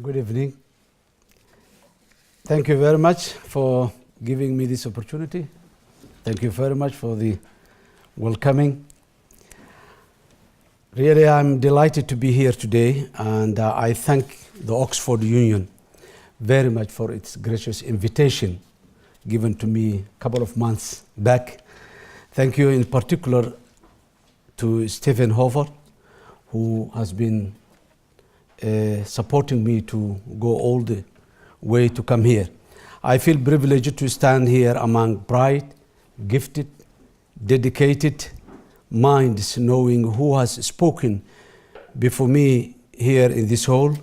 Good evening. Thank you very much for giving me this opportunity. Thank you very much for the welcoming. Really, I'm delighted to be here today, and I thank the Oxford Union very much for its gracious invitation given to me a couple of months back. Thank you in particular to Stephen Hofer, who has been supporting me to go all the way to come here. I feel privileged to stand here among bright, gifted, dedicated minds, knowing who has spoken before me here in this hall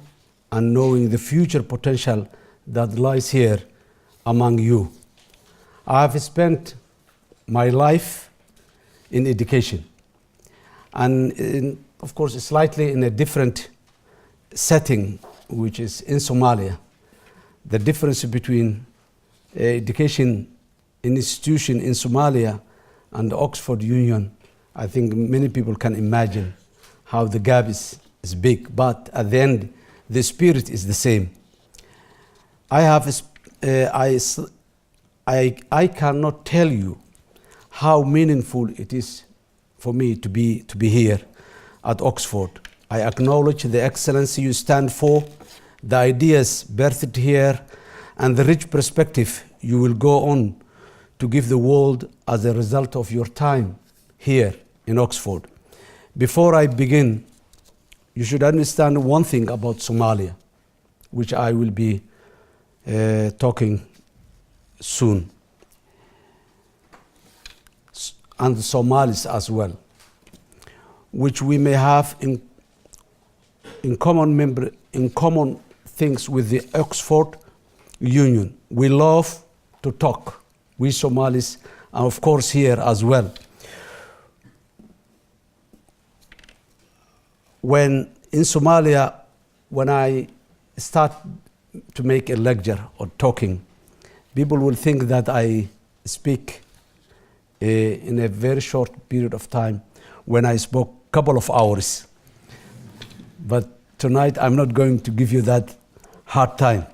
and knowing the future potential that lies here among you. I have spent my life in education and of course slightly in a different setting, which is in Somalia. The difference between education institution in Somalia and the Oxford Union, I think many people can imagine how the gap is big, but at the end, the spirit is the same. I cannot tell you how meaningful it is for me to be here at Oxford. I acknowledge the excellence you stand for, the ideas birthed here, and the rich perspective you will go on to give the world as a result of your time here in Oxford. Before I begin, you should understand one thing about Somalia, which I will be talking soon, and the Somalis as well, which we may have in common things with the Oxford Union. We love to talk, we Somalis, and of course here as well. When in Somalia, when I start to make a lecture or talking, people will think that I speak in a very short period of time when I spoke a couple of hours. But tonight, I'm not going to give you that hard time.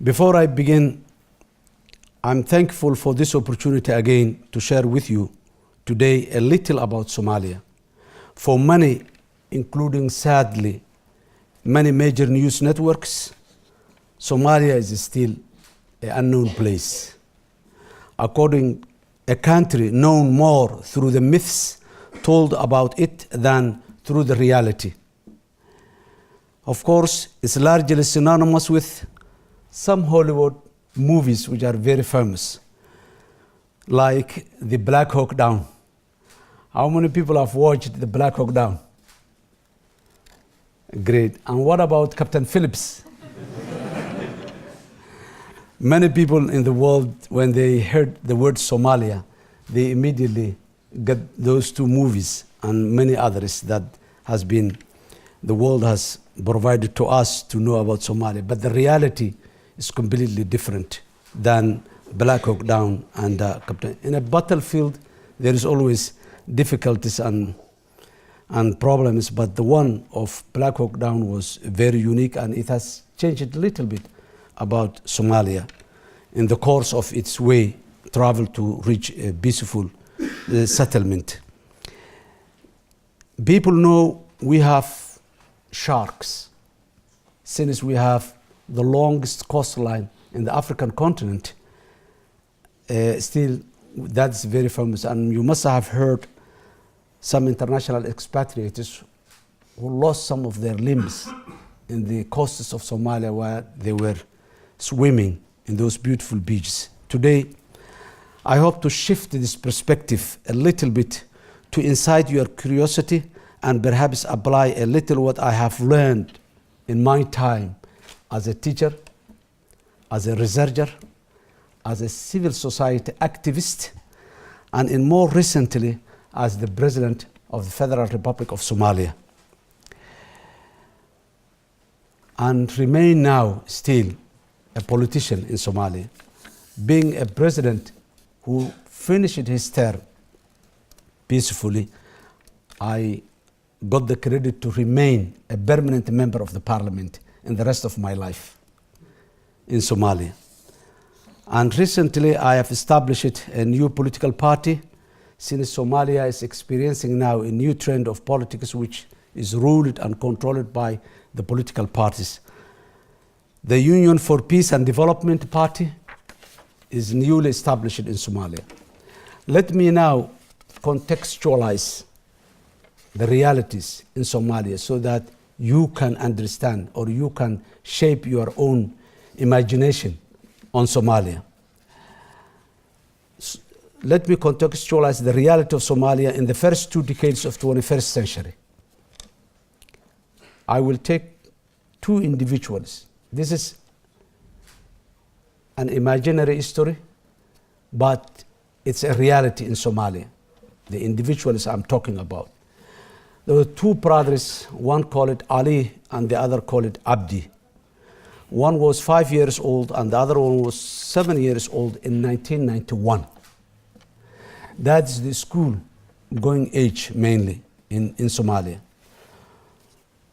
Before I begin, I'm thankful for this opportunity again to share with you today a little about Somalia. For many, including sadly many major news networks, Somalia is still an unknown place. According a country known more through the myths told about it than through the reality. Of course, it's largely synonymous with some Hollywood movies which are very famous, like the Black Hawk Down. How many people have watched the Black Hawk Down? Great. And what about Captain Phillips? Many people in the world, when they heard the word Somalia, they immediately got those two movies and many others that the world has provided to us to know about Somalia. But the reality is completely different than Black Hawk Down and Captain. In a battlefield, there is always difficulties and problems, but the one of Black Hawk Down was very unique, and it has changed a little bit about Somalia in the course of its way travel to reach a peaceful settlement. People know we have sharks, since we have the longest coastline in the African continent. Still, that's very famous, and you must have heard some international expatriates who lost some of their limbs in the coasts of Somalia where they were swimming in those beautiful beaches. Today, I hope to shift this perspective a little bit to incite your curiosity and perhaps apply a little what I have learned in my time as a teacher, as a researcher, as a civil society activist, and in more recently as the President of the Federal Republic of Somalia. And remain now still a politician in Somalia, being a president who finished his term peacefully. I got the credit to remain a permanent member of the parliament in the rest of my life in Somalia. And recently I have established a new political party, since Somalia is experiencing now a new trend of politics which is ruled and controlled by the political parties. The Union for Peace and Development Party is newly established in Somalia. Let me now contextualize the realities in Somalia so that you can understand or you can shape your own imagination on Somalia. Let me contextualize the reality of Somalia in the first 2 decades of 21st century. I will take 2 individuals. This is an imaginary history, but it's a reality in Somalia, the individuals I'm talking about. There were 2 brothers, one called it Ali and the other called it Abdi. One was 5 years old and the other one was 7 years old in 1991. That's the school going age mainly in Somalia.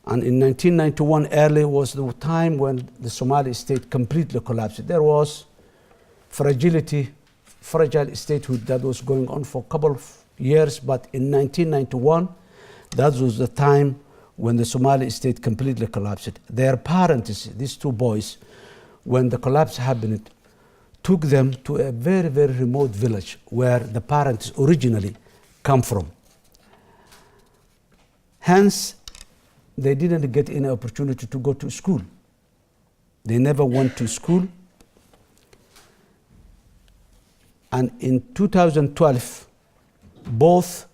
And in 1991 early was the time when the Somali state completely collapsed. There was fragile statehood that was going on for a couple of years, but in 1991, that was the time when the Somali state completely collapsed. Their parents, these 2 boys, when the collapse happened, took them to a very, very remote village where the parents originally come from. Hence, they didn't get any opportunity to go to school. They never went to school. And in 2012, both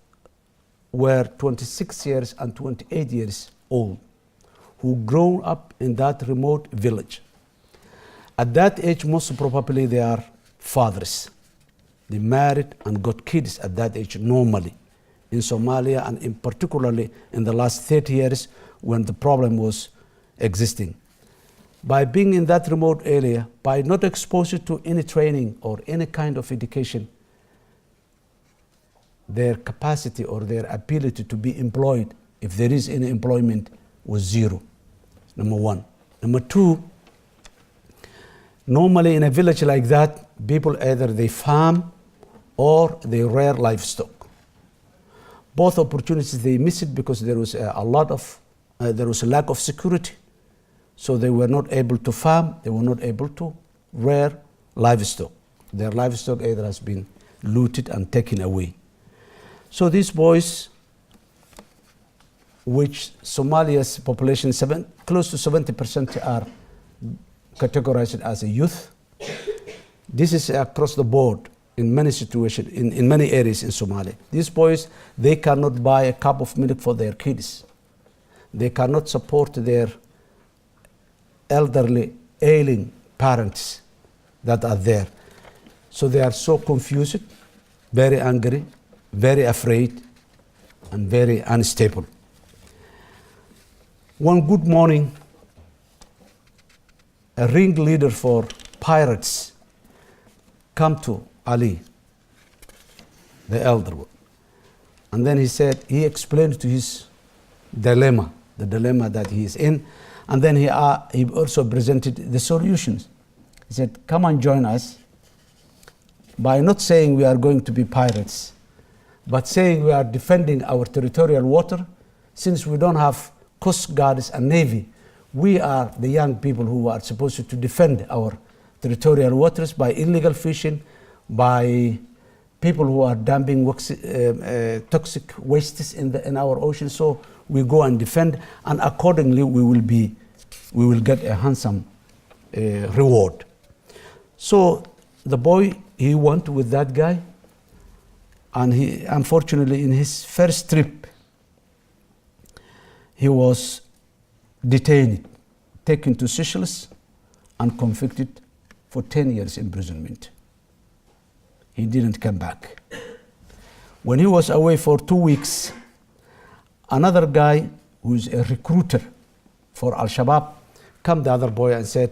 were 26 years and 28 years old, who grew up in that remote village. At that age, most probably they are fathers. They married and got kids at that age normally in Somalia, and in particularly in the last 30 years when the problem was existing. By being in that remote area, by not exposed to any training or any kind of education, their capacity or their ability to be employed, if there is any employment, was 0, number 1. Number 2, normally in a village like that, people either they farm or they rear livestock. Both opportunities they missed it because there was a lack of security. So they were not able to farm, they were not able to rear livestock. Their livestock either has been looted and taken away. So these boys, which Somalia's population, close to 70% are categorized as a youth. This is across the board in many situations, in many areas in Somalia. These boys, they cannot buy a cup of milk for their kids. They cannot support their elderly, ailing parents that are there. So they are so confused, very angry, very afraid, and very unstable. One good morning, a ringleader for pirates come to Ali, the elder one. And then he explained to his dilemma, the dilemma that he is in. And then he also presented the solutions. He said, come and join us by not saying we are going to be pirates, but saying we are defending our territorial water. Since we don't have coast guards and navy, we are the young people who are supposed to defend our territorial waters by illegal fishing, by people who are dumping toxic wastes in our ocean. So we go and defend, and accordingly we will get a handsome reward. So the boy, he went with that guy, and he, unfortunately, in his first trip, he was detained, taken to Seychelles, and convicted for 10 years imprisonment. He didn't come back. When he was away for 2 weeks, another guy who's a recruiter for Al-Shabaab came the other boy and said,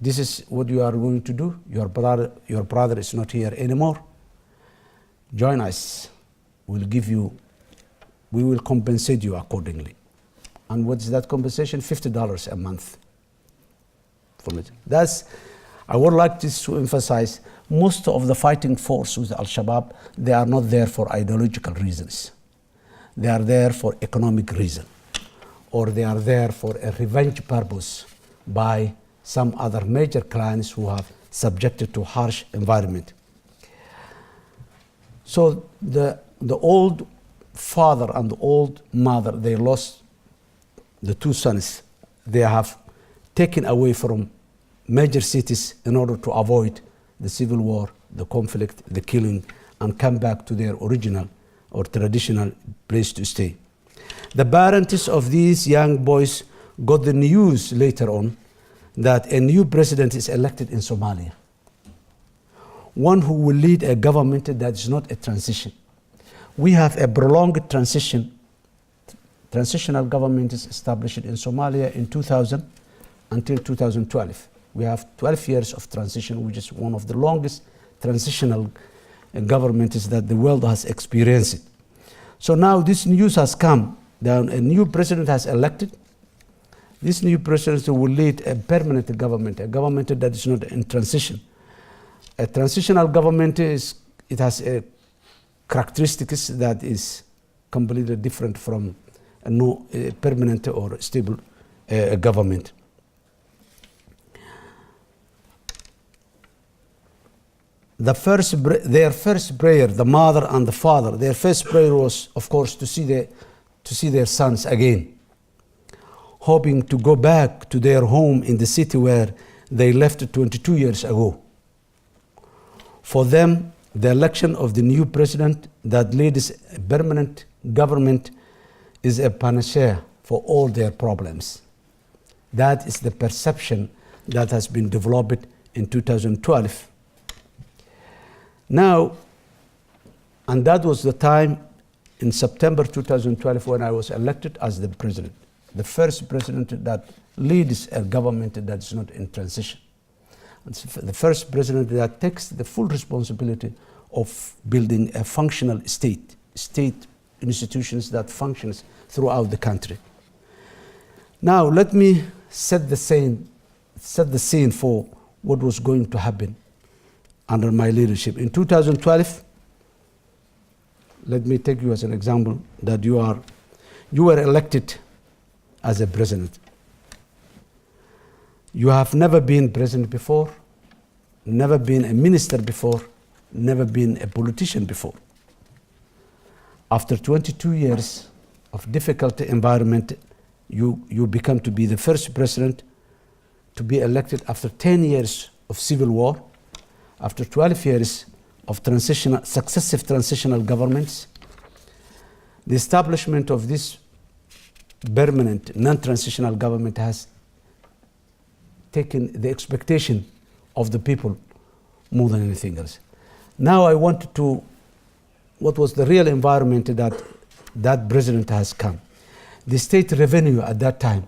this is what you are going to do. Your brother is not here anymore. Join us. We'll give you we will compensate you accordingly. And what is that compensation? $50 a month. That's, I would like to emphasize, most of the fighting force with Al-Shabaab, they are not there for ideological reasons. They are there for economic reason, or they are there for a revenge purpose by some other major clans who have subjected to harsh environment. So the old father and the old mother, they lost the two sons. They have taken away from major cities in order to avoid the civil war, the conflict, the killing, and come back to their original or traditional place to stay. The parents of these young boys got the news later on that a new president is elected in Somalia. One who will lead a government that is not a transition. We have a prolonged transition. Transitional government is established in Somalia in 2000 until 2012. We have 12 years of transition, which is one of the longest transitional governments that the world has experienced. So now this news has come, that a new president has elected. This new president will lead a permanent government, a government that is not in transition. A transitional government has a characteristics that is completely different from a permanent or stable government. Their first prayer, the mother and the father, their first prayer was, of course, to see their sons again, hoping to go back to their home in the city where they left 22 years ago. For them, the election of the new president that leads a permanent government is a panacea for all their problems. That is the perception that has been developed in 2012. Now, and that was the time in September 2012 when I was elected as the president, the first president that leads a government that is not in transition. It's the first president that takes the full responsibility of building a functional state institutions that functions throughout the country. Now, let me set the scene for what was going to happen under my leadership. In 2012, let me take you as an example that you were elected as a president. You have never been president before, never been a minister before, never been a politician before. After 22 years of difficult environment, you become to be the first president to be elected after 10 years of civil war, after 12 years of successive transitional governments. The establishment of this permanent non-transitional government has taken the expectation of the people more than anything else. Now I want to, what was the real environment that president has come. The state revenue at that time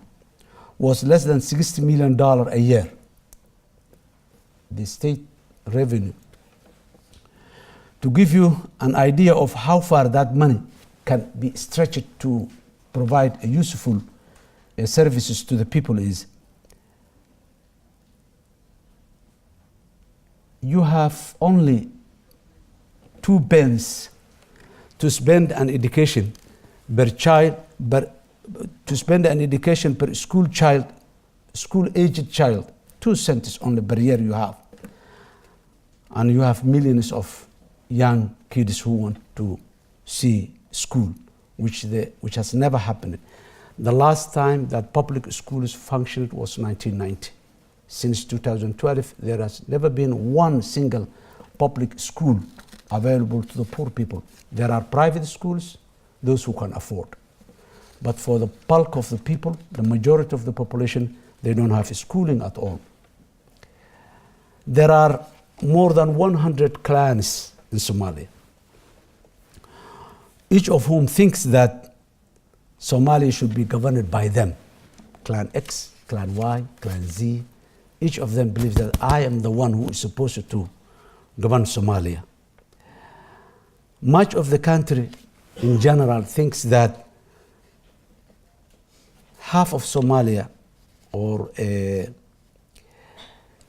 was less than $60 million a year. The state revenue. To give you an idea of how far that money can be stretched to provide a useful services to the people is, you have only 2 pence to spend on education per child, to spend an education per school-aged child, 2 cents only per year you have. And you have millions of young kids who want to see school, which has never happened. The last time that public schools functioned was 1990. Since 2012, there has never been one single public school available to the poor people. There are private schools, those who can afford. But for the bulk of the people, the majority of the population, they don't have schooling at all. There are more than 100 clans in Somalia, each of whom thinks that Somalia should be governed by them. Clan X, Clan Y, Clan Z, each of them believes that I am the one who is supposed to govern Somalia. Much of the country in general thinks that half of Somalia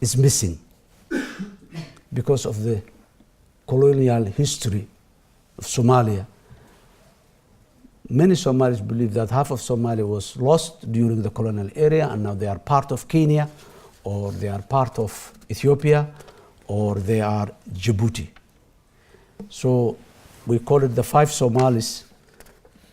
is missing because of the colonial history of Somalia. Many Somalis believe that half of Somalia was lost during the colonial era, and now they are part of Kenya, or they are part of Ethiopia, or they are Djibouti. So we call it the five Somalis,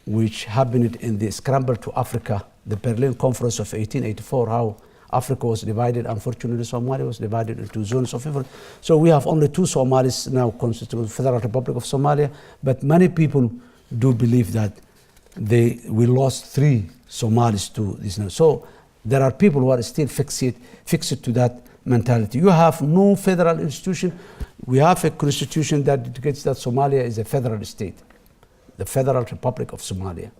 which happened in the Scramble to Africa, the Berlin Conference of 1884, how Africa was divided. Unfortunately, Somalia was divided into zones of influence. So we have only two Somalis now constituting the Federal Republic of Somalia, but many people do believe that we lost three Somalis to this now. So there are people who are still fixed to that mentality. You have no federal institution. We have a constitution that indicates that Somalia is a federal state, the Federal Republic of Somalia.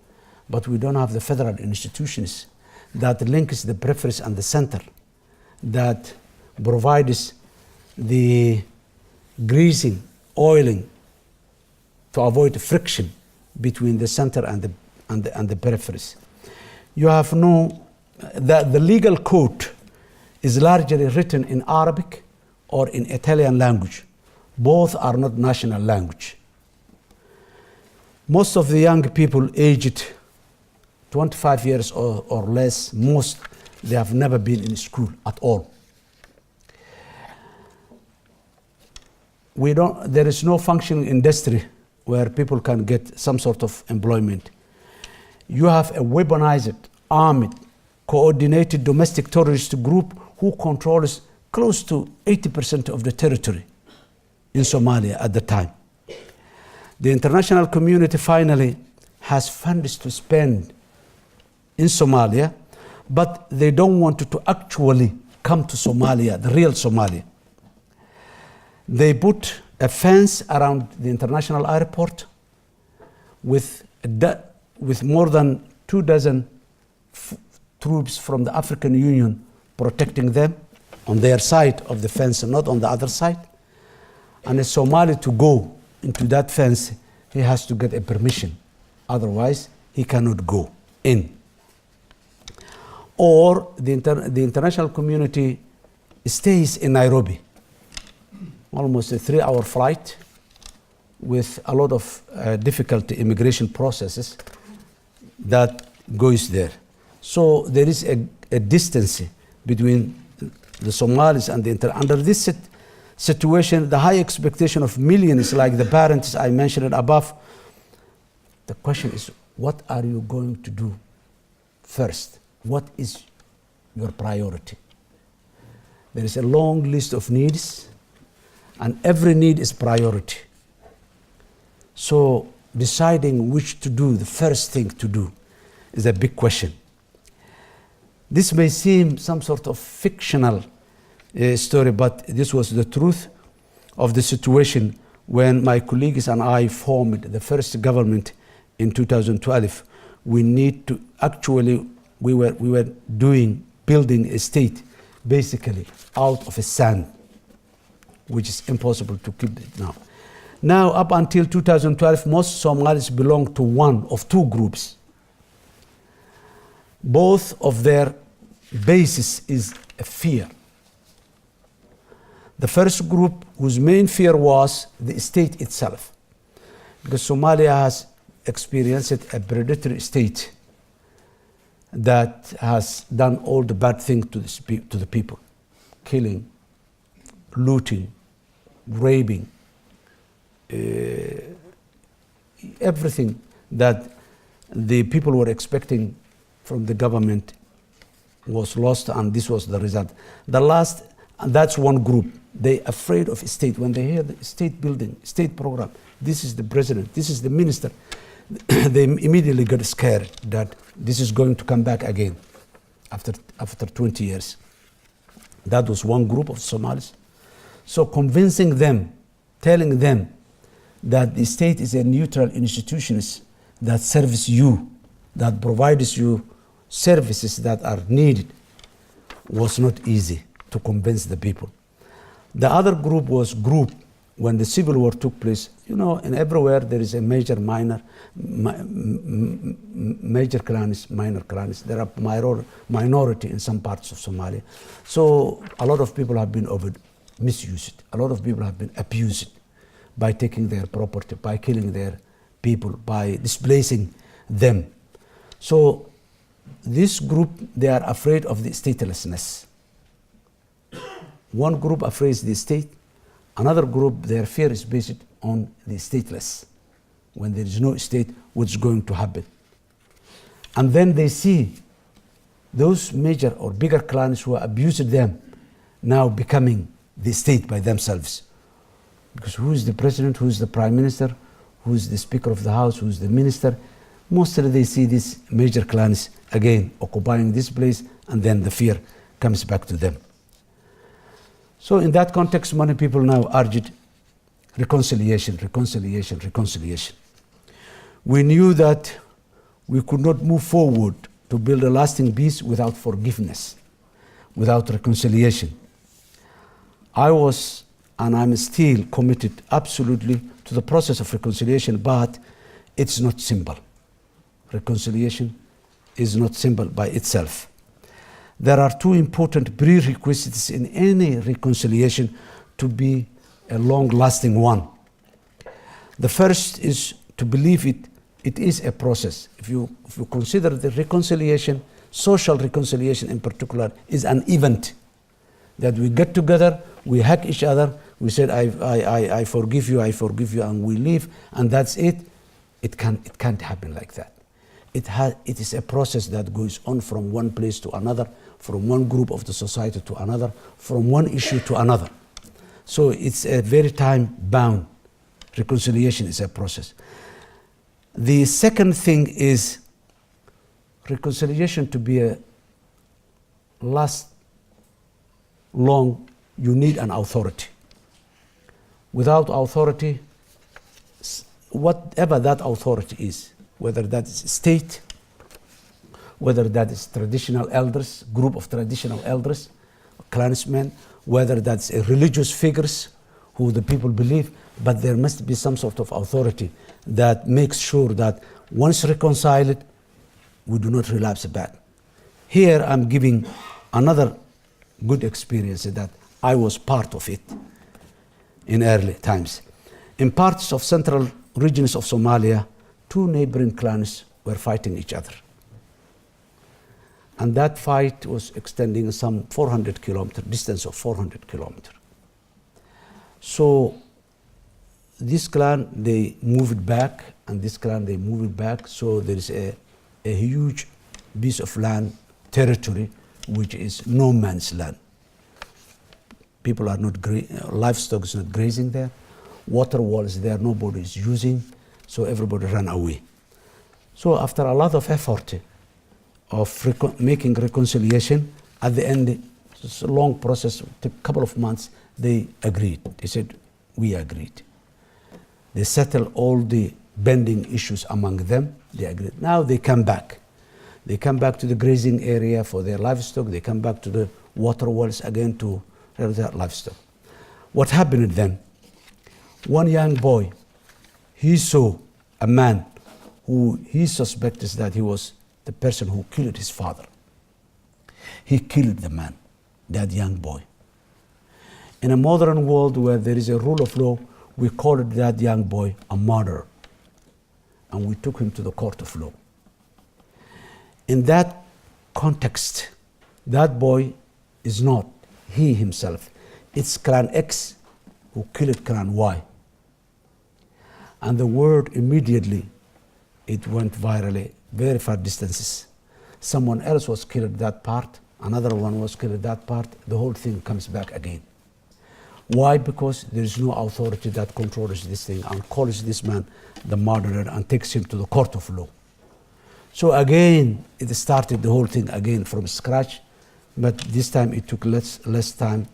But we don't have the federal institutions that links the peripheries and the center, that provides the greasing, oiling to avoid friction between the center and the peripheries. You have the legal code is largely written in Arabic or in Italian language. Both are not national language. Most of the young people aged 25 years or less, they have never been in school at all. There is no functioning industry where people can get some sort of employment. You have a weaponized, armed, coordinated domestic terrorist group who controls close to 80% of the territory in Somalia at the time. The international community finally has funds to spend in Somalia, but they don't want to actually come to Somalia, the real Somalia. They put a fence around the international airport with more than 24 troops from the African Union protecting them on their side of the fence and not on the other side. And a Somali to go into that fence, he has to get a permission. Otherwise, he cannot go in. Or the international community stays in Nairobi, almost a 3-hour flight with a lot of difficult immigration processes that goes there. So there is a distance between the Somalis and under this situation, the high expectation of millions like the parents I mentioned above, the question is, what are you going to do first? What is your priority? There is a long list of needs, and every need is priority. So deciding which to do, the first thing to do, is a big question. This may seem some sort of fictional story, but this was the truth of the situation when my colleagues and I formed the first government in 2012. We were building a state basically out of a sand, which is impossible to keep it now. Now, up until 2012, most Somalis belong to one of two groups. Both of their basis is a fear. The first group, whose main fear was the state itself, because Somalia has experienced a predatory state that has done all the bad things to the people, killing, looting, raping, everything that the people were expecting from the government was lost, and this was the result. That's one group. They're afraid of state. When they hear the state building, state program, this is the president, this is the minister, they immediately get scared that this is going to come back again after 20 years. That was one group of Somalis. So convincing them, telling them that the state is a neutral institution that serves you, that provides you services that are needed, was not easy to convince the people. The other group was when the civil war took place, you know, in everywhere there is a major, minor, major clans, minor clans. There are minority in some parts of Somalia. So a lot of people have been misused. A lot of people have been abused by taking their property, by killing their people, by displacing them. So this group, they are afraid of the statelessness. One group afraid of the state. Another group, their fear is based on the stateless. When there is no state, what's going to happen? And then they see those major or bigger clans who abused them now becoming the state by themselves. Because who is the president, who is the prime minister, who is the speaker of the house, who is the minister? Mostly they see these major clans again occupying this place, and then the fear comes back to them. So in that context, many people now urged reconciliation, reconciliation, reconciliation. We knew that we could not move forward to build a lasting peace without forgiveness, without reconciliation. I was, and I'm still committed absolutely to the process of reconciliation, but it's not simple. Reconciliation is not simple by itself. There are two important prerequisites in any reconciliation to be a long-lasting one. The first is to believe it is a process. If you consider the reconciliation, social reconciliation in particular, is an event that we get together, we hug each other, we said, I forgive you, and we leave, and that's it. It can't happen like that. It is a process that goes on from one place to another, from one group of the society to another, from one issue to another. So it's a very time-bound. Reconciliation is a process. The second thing is reconciliation to be a last long, you need an authority. Without authority, whatever that authority is, whether that is state, whether that is traditional elders, group of traditional elders, clansmen, whether that's religious figures who the people believe, but there must be some sort of authority that makes sure that once reconciled, we do not relapse back. Here I'm giving another good experience that I was part of it in early times. In parts of central regions of Somalia, two neighboring clans were fighting each other. And that fight was extending some 400 kilometers, distance of 400 kilometers. So this clan, they moved back, and this clan, they moved back. So there is a huge piece of land, territory, which is no man's land. People are not, livestock is not grazing there. Water walls there, nobody is using. So everybody ran away. So after a lot of effort of making reconciliation, at the end, it's a long process, it took a couple of months, they agreed. They said, we agreed. They settled all the bending issues among them, they agreed. Now they come back. They come back to the grazing area for their livestock, they come back to the water wells again to their livestock. What happened then? One young boy, he saw a man who he suspects that he was the person who killed his father. He killed the man, that young boy. In a modern world where there is a rule of law, we called that young boy a murderer. And we took him to the court of law. In that context, that boy is not he himself. It's Clan X who killed Clan Y. And the word immediately, it went virally, very far distances. Someone else was killed that part, another one was killed that part, the whole thing comes back again. Why? Because there is no authority that controls this thing and calls this man the murderer and takes him to the court of law. So again, it started the whole thing again from scratch, but this time it took less time.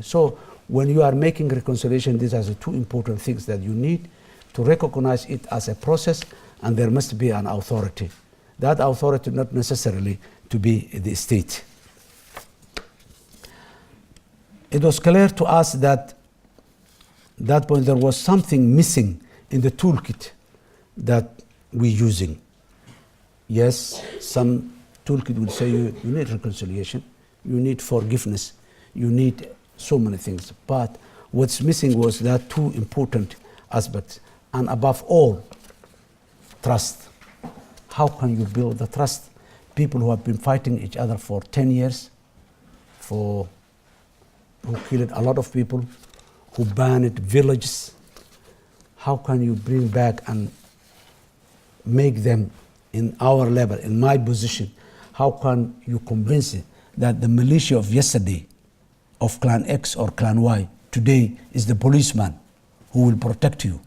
So when you are making reconciliation, these are the two important things that you need to recognize it as a process, and there must be an authority. That authority not necessarily to be the state. It was clear to us that that point there was something missing in the toolkit that we're using. Yes, some toolkit will say you need reconciliation, you need forgiveness, you need so many things. But what's missing was that two important aspects. And above all, trust. How can you build the trust? People who have been fighting each other for 10 years, who killed a lot of people, who banned villages. How can you bring back and make them in our level, in my position? How can you convince it that the militia of yesterday, of Clan X or Clan Y, today is the policeman who will protect you,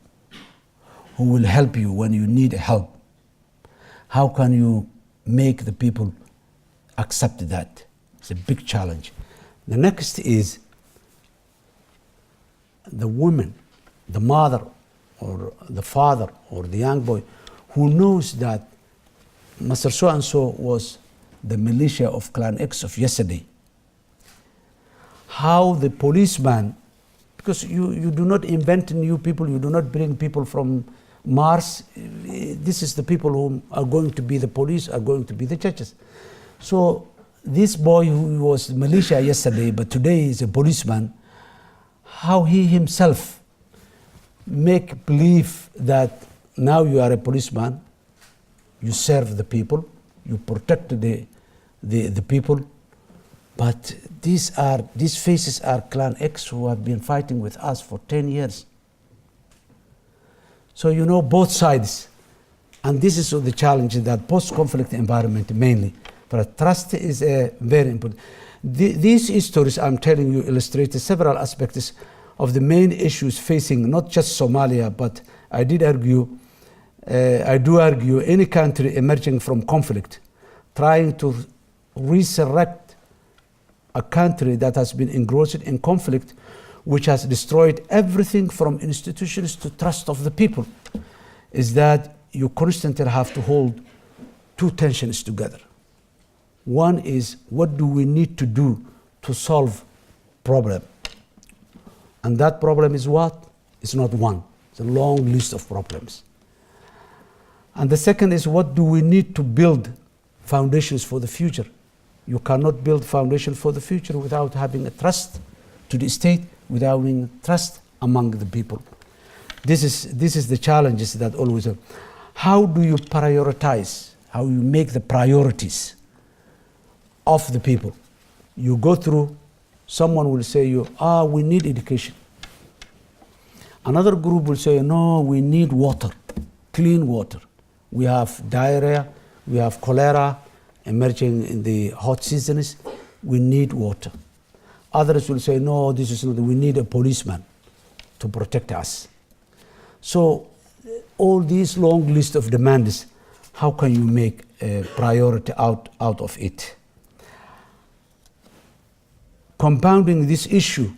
who will help you when you need help? How can you make the people accept that? It's a big challenge. The next is the woman, the mother, or the father, or the young boy who knows that Mr. So-and-so was the militia of Clan X of yesterday. How the policeman, because you do not invent new people, you do not bring people from Mars. This is the people who are going to be the police, are going to be the judges. So this boy who was militia yesterday, but today is a policeman, how he himself make believe that now you are a policeman, you serve the people, you protect the people, but these faces are Clan X who have been fighting with us for 10 years. So you know both sides, and this is the challenge in that post-conflict environment mainly. But trust is very important. These stories I'm telling you illustrate several aspects of the main issues facing not just Somalia, but I do argue any country emerging from conflict, trying to resurrect a country that has been engrossed in conflict, which has destroyed everything from institutions to trust of the people, is that you constantly have to hold two tensions together. One is, what do we need to do to solve problem? And that problem is what? It's not one. It's a long list of problems. And the second is, what do we need to build foundations for the future? You cannot build foundation for the future without having a trust to the state, without having trust among the people. This is the challenges that always are. How do you prioritize? How you make the priorities of the people? You go through, someone will say we need education. Another group will say, no, we need water, clean water. We have diarrhea, we have cholera emerging in the hot seasons. We need water. Others will say, no, this is not, we need a policeman to protect us. So all these long list of demands, how can you make a priority out of it? Compounding this issue,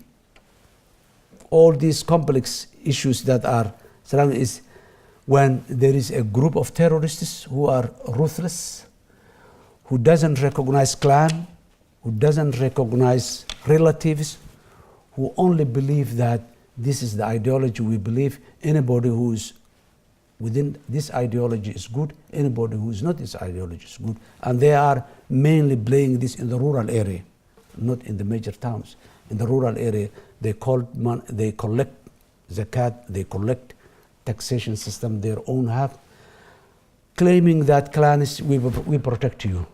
all these complex issues that are surrounding, is when there is a group of terrorists who are ruthless, who doesn't recognize clan, who doesn't recognize relatives, who only believe that this is the ideology we believe. Anybody who is within this ideology is good, anybody who is not this ideology is good. And they are mainly playing this in the rural area, not in the major towns. In the rural area, they collect zakat, they collect taxation system, their own have, claiming that clans, we protect you.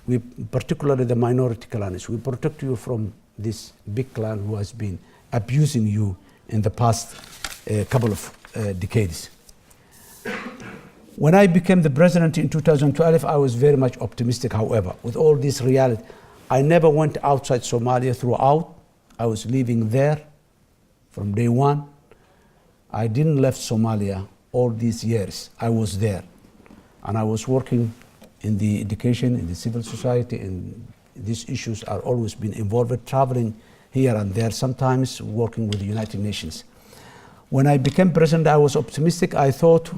We, particularly the minority clans, we protect you from this big clan who has been abusing you in the past couple of decades. When I became the president in 2012, I was very much optimistic, however, with all this reality. I never went outside Somalia throughout. I was living there from day one. I didn't left Somalia all these years. I was there. And I was working in the education, in the civil society, and these issues are always been involved, traveling here and there, sometimes working with the United Nations. When I became president, I was optimistic. I thought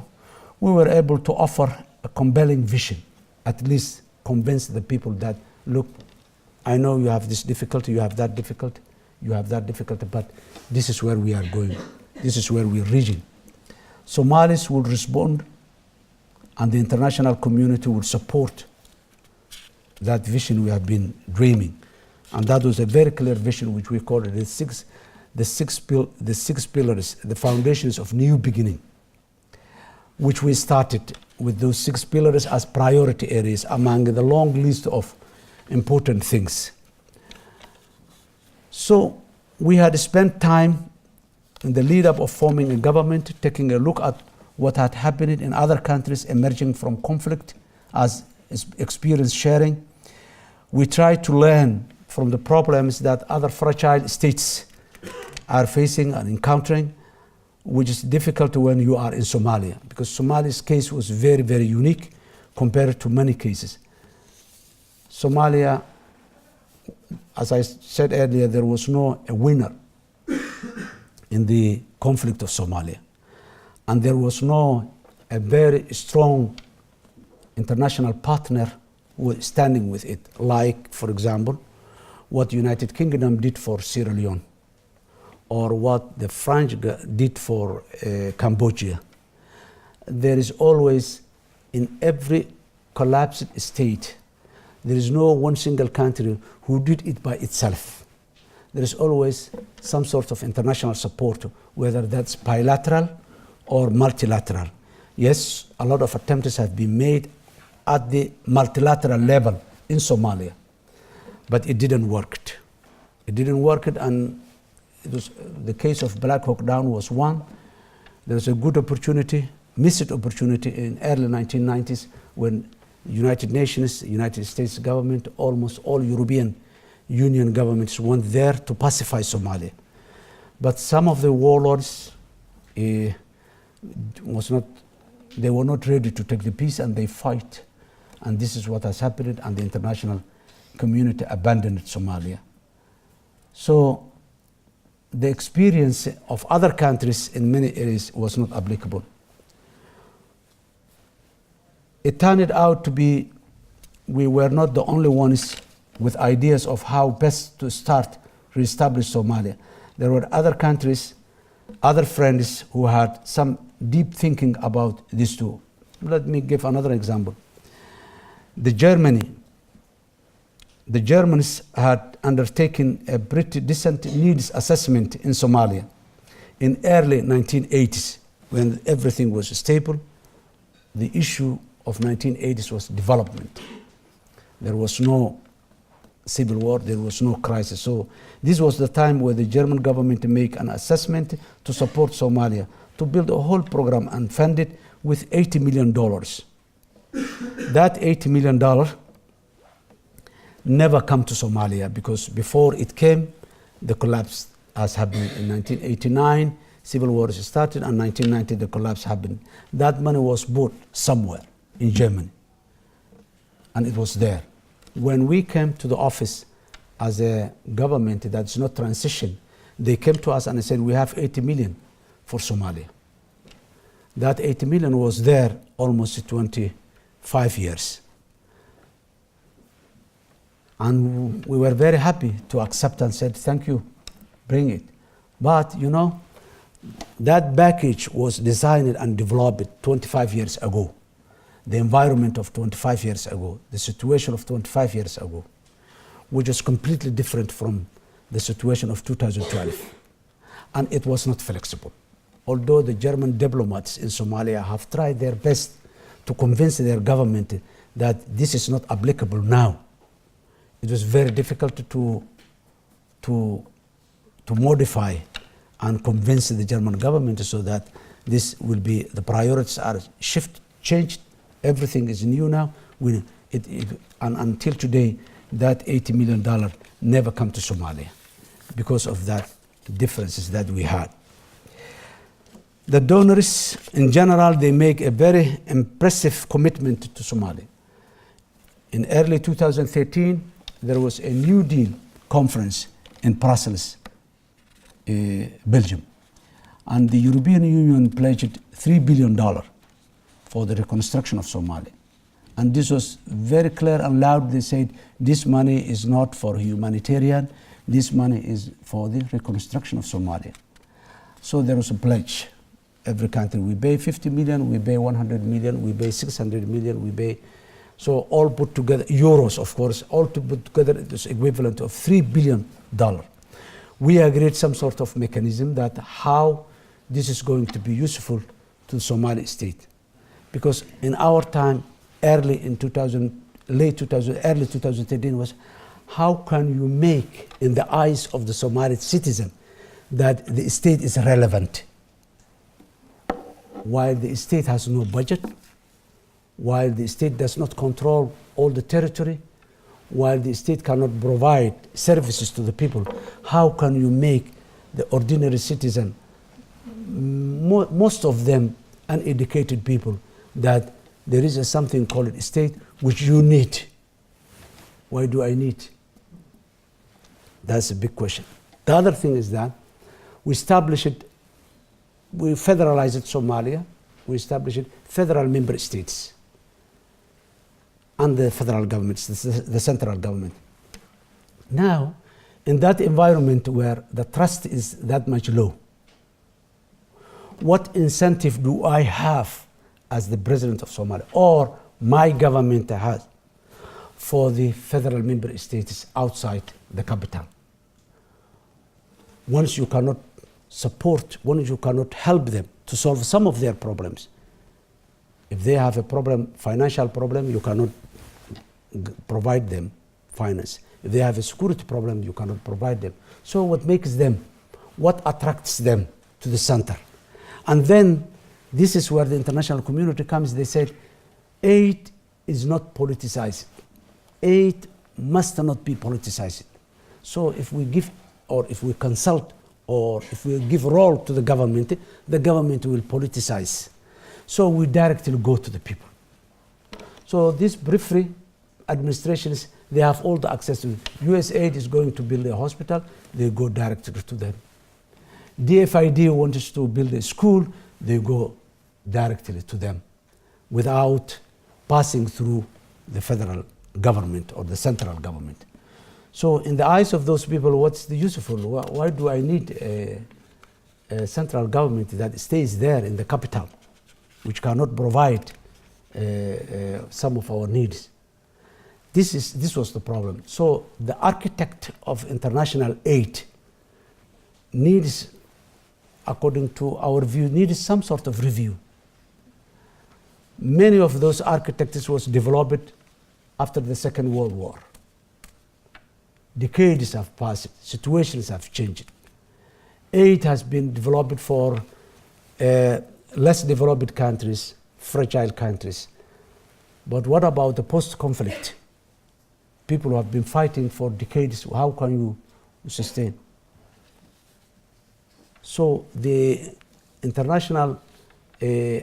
we were able to offer a compelling vision, at least convince the people that, look, I know you have this difficulty, you have that difficulty. you have that difficulty, but this is where we are going. This is where we're reaching. Somalis will respond, and the international community will support that vision we have been dreaming. And that was a very clear vision, which we call it the six pillars, the foundations of new beginning, which we started with those 6 pillars as priority areas among the long list of important things. So we had spent time in the lead up of forming a government, taking a look at what had happened in other countries emerging from conflict as experience sharing. We tried to learn from the problems that other fragile states are facing and encountering, which is difficult when you are in Somalia, because Somalia's case was very, very unique compared to many cases. Somalia, as I said earlier, there was no a winner in the conflict of Somalia. And there was no a very strong international partner standing with it, like, for example, what the United Kingdom did for Sierra Leone, or what the French did for Cambodia. There is always, in every collapsed state, there is no one single country who did it by itself. There is always some sort of international support, whether that's bilateral or multilateral. Yes, a lot of attempts have been made at the multilateral level in Somalia, but it didn't work. It didn't work, and it was the case of Black Hawk Down was one. There was a good opportunity, missed opportunity in early 1990s when United Nations, United States government, almost all European Union governments went there to pacify Somalia. But some of the warlords they were not ready to take the peace, and they fight. And this is what has happened, and the international community abandoned Somalia. So the experience of other countries in many areas was not applicable. It turned out to be we were not the only ones with ideas of how best to start reestablish Somalia. There were other countries, other friends who had some deep thinking about this too. Let me give another example. The Germans had undertaken a pretty decent needs assessment in Somalia in early 1980s when everything was stable. The issue of 1980s was development. There was no civil war, there was no crisis. So this was the time where the German government made an assessment to support Somalia, to build a whole program and fund it with $80 million. That $80 million never come to Somalia, because before it came, the collapse has happened in 1989, civil wars started, and 1990 the collapse happened. That money was bought somewhere in Germany, and it was there. When we came to the office as a government that's not transition, they came to us and they said, we have 80 million for Somalia. That 80 million was there almost 25 years. And we were very happy to accept and said, thank you, bring it. But you know, that package was designed and developed 25 years ago. The environment of 25 years ago, the situation of 25 years ago, which is completely different from the situation of 2012. And it was not flexible. Although the German diplomats in Somalia have tried their best to convince their government that this is not applicable now, it was very difficult to modify and convince the German government so that this will be, the priorities are changed. Everything is new now. And until today, that $80 million never come to Somalia because of that differences that we had. The donors, in general, they make a very impressive commitment to Somalia. In early 2013, there was a New Deal conference in Brussels, Belgium. And the European Union pledged $3 billion for the reconstruction of Somalia. And this was very clear and loud. They said, this money is not for humanitarian, This money is for the reconstruction of Somalia. So there was a pledge. Every country, we pay 50 million, we pay 100 million, we pay 600 million, we pay, so all put together, euros of course, all to put together it is equivalent of $3 billion. We agreed some sort of mechanism that how this is going to be useful to the Somali state. Because in our time, early 2013 was, how can you make in the eyes of the Somali citizen that the state is relevant? While the state has no budget, while the state does not control all the territory, while the state cannot provide services to the people, how can you make the ordinary citizen, most of them uneducated people, that there is something called a state which you need? Why do I need? That's a big question. The other thing is that we federalized Somalia, we established federal member states and the federal government, the central government. Now, in that environment where the trust is that much low, what incentive do I have as the president of Somalia, or my government has, for the federal member states outside the capital? Once you cannot support, once you cannot help them to solve some of their problems. If they have a problem, financial problem, you cannot provide them finance. If they have a security problem, you cannot provide them. So what makes them, what attracts them to the center? And then this is where the international community comes. They said, aid is not politicized. Aid must not be politicized. So if we give, or if we consult, or if we give role to the government will politicize. So we directly go to the people. So these periphery administrations, they have all the access to it. USAID is going to build a hospital, they go directly to them. DFID wants to build a school, they go directly to them without passing through the federal government or the central government. So in the eyes of those people, what's the useful? Why do I need a central government that stays there in the capital, which cannot provide some of our needs? This was the problem. So the architect of international aid needs, according to our view, needs some sort of review. Many of those architects was developed after the Second World War. Decades have passed, situations have changed. Aid has been developed for less developed countries, fragile countries. But what about the post-conflict? People who have been fighting for decades, how can you sustain? So the international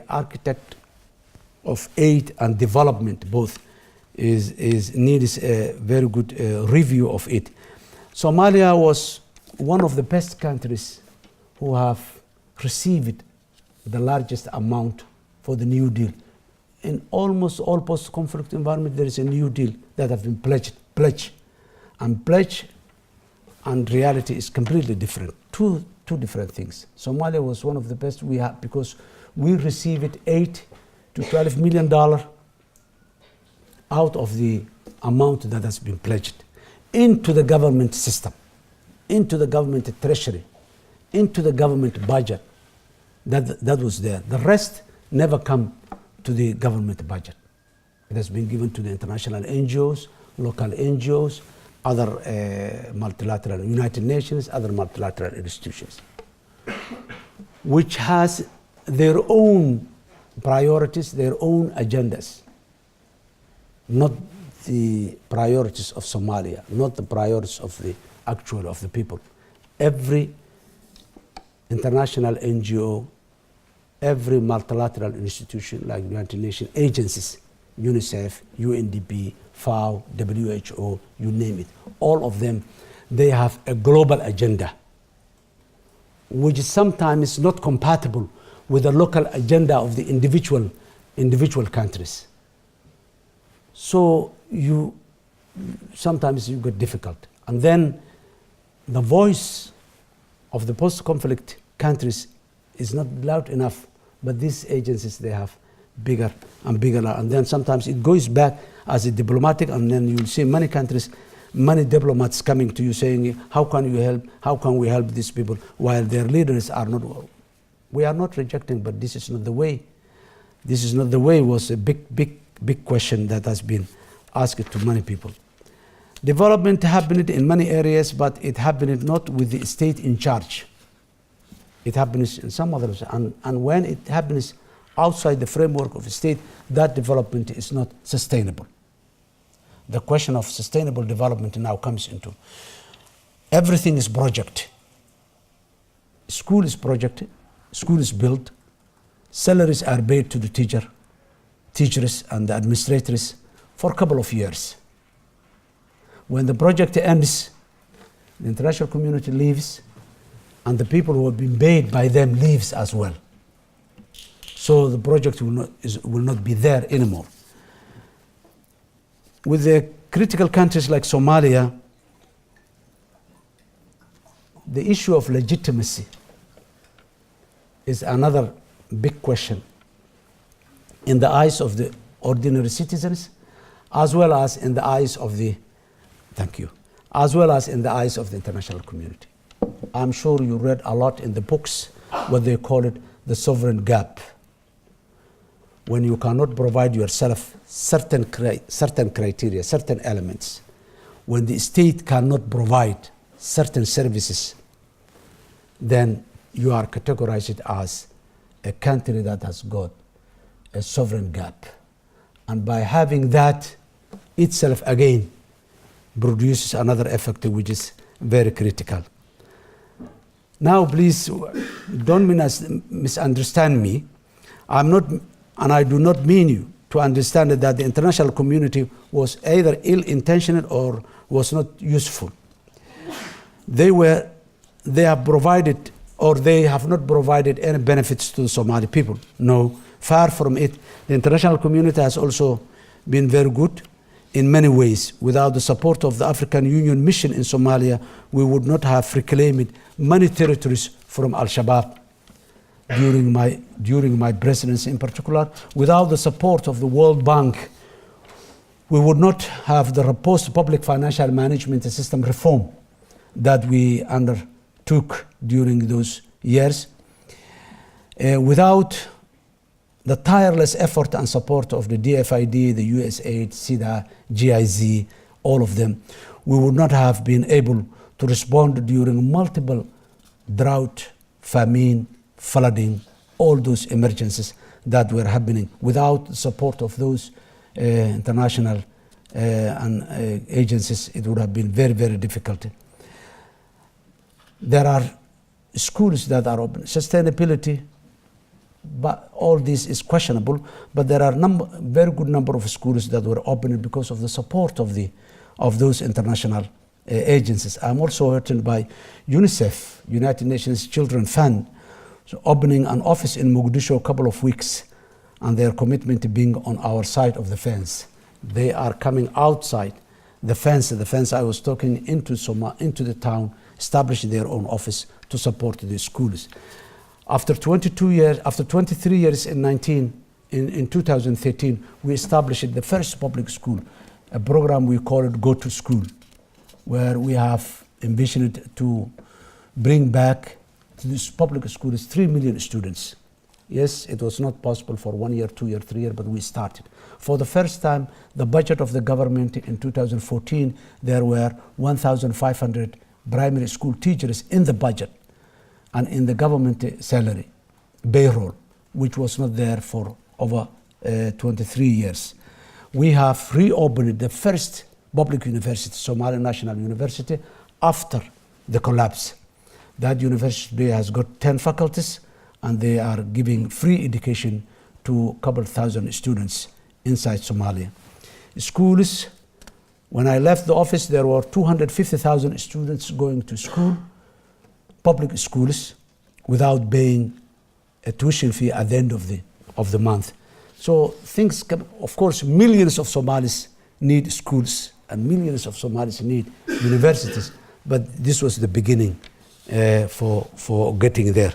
architect of aid and development both needs a very good review of it. Somalia was one of the best countries who have received the largest amount for the New Deal. In almost all post-conflict environment, there is a New Deal that have been pledged. And pledge and reality is completely different. Two different things. Somalia was one of the best we have because we received $8 to $12 million out of the amount that has been pledged into the government system, into the government treasury, into the government budget. That was there. The rest never come to the government budget. It has been given to the international NGOs, local NGOs, other multilateral, United Nations, other multilateral institutions, which has their own priorities, their own agendas, not the priorities of Somalia, not the priorities of the people. Every international NGO, every multilateral institution like United Nations agencies, UNICEF, UNDP, FAO, WHO, you name it, all of them, they have a global agenda, which sometimes is not compatible with the local agenda of the individual countries. So sometimes you get difficult. And then the voice of the post-conflict countries is not loud enough, but these agencies, they have bigger and bigger, and then sometimes it goes back as a diplomatic, and then you'll see many countries, many diplomats coming to you saying, how can you help, how can we help these people, while their leaders are not. We are not rejecting, but this is not the way. This is not the way was a big question that has been asked to many people. Development happened in many areas, but it happened not with the state in charge. It happens in some others, and when it happens outside the framework of the state, that development is not sustainable. The question of sustainable development now comes into. Everything is project. School is project, school is built, salaries are paid to the teachers and the administrators for a couple of years. When the project ends, the international community leaves, and the people who have been paid by them leaves as well. So the project will not be there anymore. With the critical countries like Somalia, the issue of legitimacy is another big question in the eyes of the ordinary citizens, as well as in the eyes of the, as well as in the eyes of the international community. I'm sure you read a lot in the books, what they call it, the sovereign gap. When you cannot provide yourself certain criteria, certain elements, when the state cannot provide certain services, then you are categorized as a country that has got a sovereign gap. And by having that itself again produces another effect which is very critical. Now please don't misunderstand me. I'm not, and I do not mean you to understand that the international community was either ill-intentioned or was not useful. They have provided, or they have not provided any benefits to the Somali people. No, far from it. The international community has also been very good in many ways. Without the support of the African Union mission in Somalia, we would not have reclaimed many territories from Al-Shabaab during my presidency in particular. Without the support of the World Bank, we would not have the post-public financial management system reform that we undertook during those years. Without the tireless effort and support of the DFID, the USAID, SIDA, GIZ, all of them, we would not have been able to respond during multiple drought, famine, flooding, all those emergencies that were happening. Without the support of those international agencies, it would have been very, very difficult. There are schools that are open. Sustainability, but all this is questionable, but there are very good number of schools that were opened because of the support of those international agencies. I'm also heartened by UNICEF, United Nations Children Fund, so opening an office in Mogadishu a couple of weeks, and their commitment to being on our side of the fence. They are coming outside the fence I was talking into the town, establishing their own office to support the schools. After 23 years in 2013, we established the first public school, a program we call it Go to School, where we have envisioned to bring back to this public schools 3 million students. Yes, it was not possible for 1 year, 2 year, 3 year, but we started. For the first time, the budget of the government in 2014, there were 1,500 primary school teachers in the budget and in the government salary, payroll, which was not there for over 23 years. We have reopened the first public university, Somali National University, after the collapse. That university has got 10 faculties, and they are giving free education to a couple thousand students inside Somalia. Schools, when I left the office, there were 250,000 students going to school, public schools, without paying a tuition fee at the end of the month. So things, of course, millions of Somalis need schools and millions of Somalis need universities, but this was the beginning for getting there.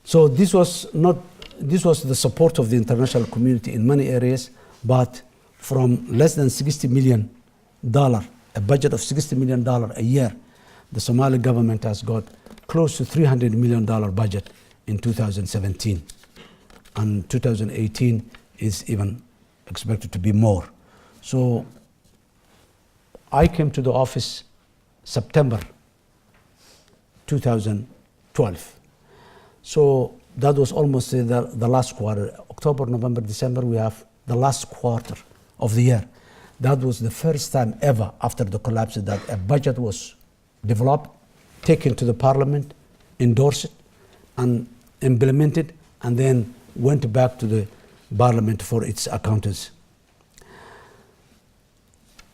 So this was the support of the international community in many areas, but from less than $60 million, a budget of $60 million a year, the Somali government has got close to $300 million budget in 2017. And 2018 is even expected to be more. So I came to the office September 2012. So that was almost the last quarter. October, November, December, we have the last quarter of the year. That was the first time ever after the collapse that a budget was developed, taken to the parliament, endorsed it, and implemented, and then went back to the parliament for its accountants.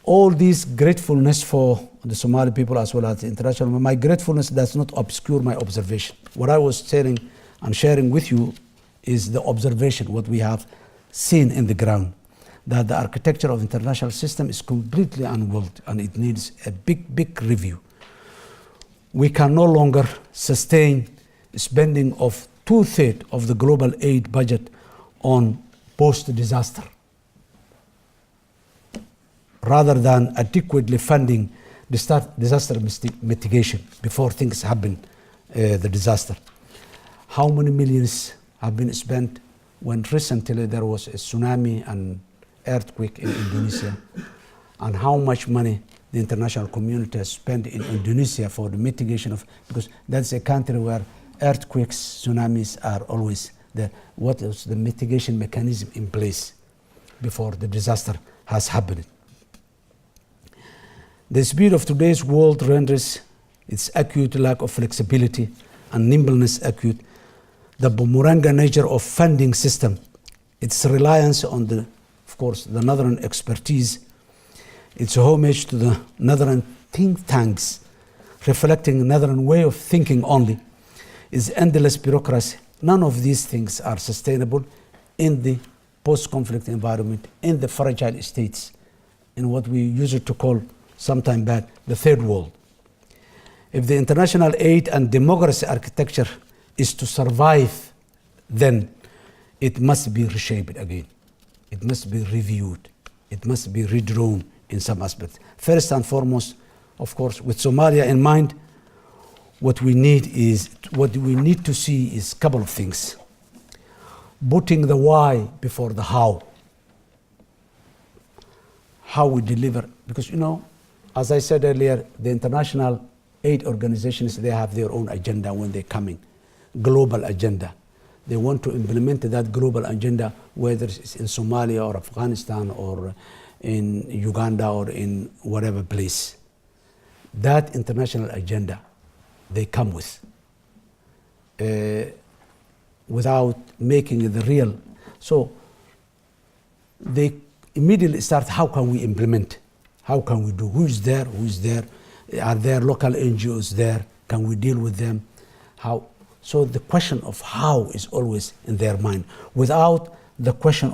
All this gratefulness for the Somali people as well as the international, my gratefulness does not obscure my observation. What I was telling and sharing with you is the observation, what we have seen in the ground, that the architecture of international system is completely unworked and it needs a big review. We can no longer sustain spending of 2/3 of the global aid budget on post-disaster, rather than adequately funding disaster mitigation before things happen, the disaster. How many millions have been spent when recently there was a tsunami and earthquake in Indonesia, and how much money the international community has spent in Indonesia for the mitigation of, because that's a country where earthquakes, tsunamis are always there. What is the mitigation mechanism in place before the disaster has happened? The speed of today's world renders its acute lack of flexibility and nimbleness acute. The boomerang nature of funding system, its reliance on of course, the Northern expertise, its homage to the Northern think tanks, reflecting Northern way of thinking only, is endless bureaucracy. None of these things are sustainable in the post-conflict environment, in the fragile states, in what we used to call sometime back the third world. If the international aid and democracy architecture is to survive, then it must be reshaped again. It must be reviewed. It must be redrawn in some aspects. First and foremost, of course, with Somalia in mind, what we need to see is a couple of things. Putting the why before the how. How we deliver, because as I said earlier, the international aid organizations, they have their own agenda when they're coming, global agenda. They want to implement that global agenda, whether it's in Somalia or Afghanistan or in Uganda or in whatever place. That international agenda they come with, without making it the real. So they immediately start, how can we implement? How can we do? Who's there? Who's there? Are there local NGOs there? Can we deal with them? How? So the question of how is always in their mind, without the question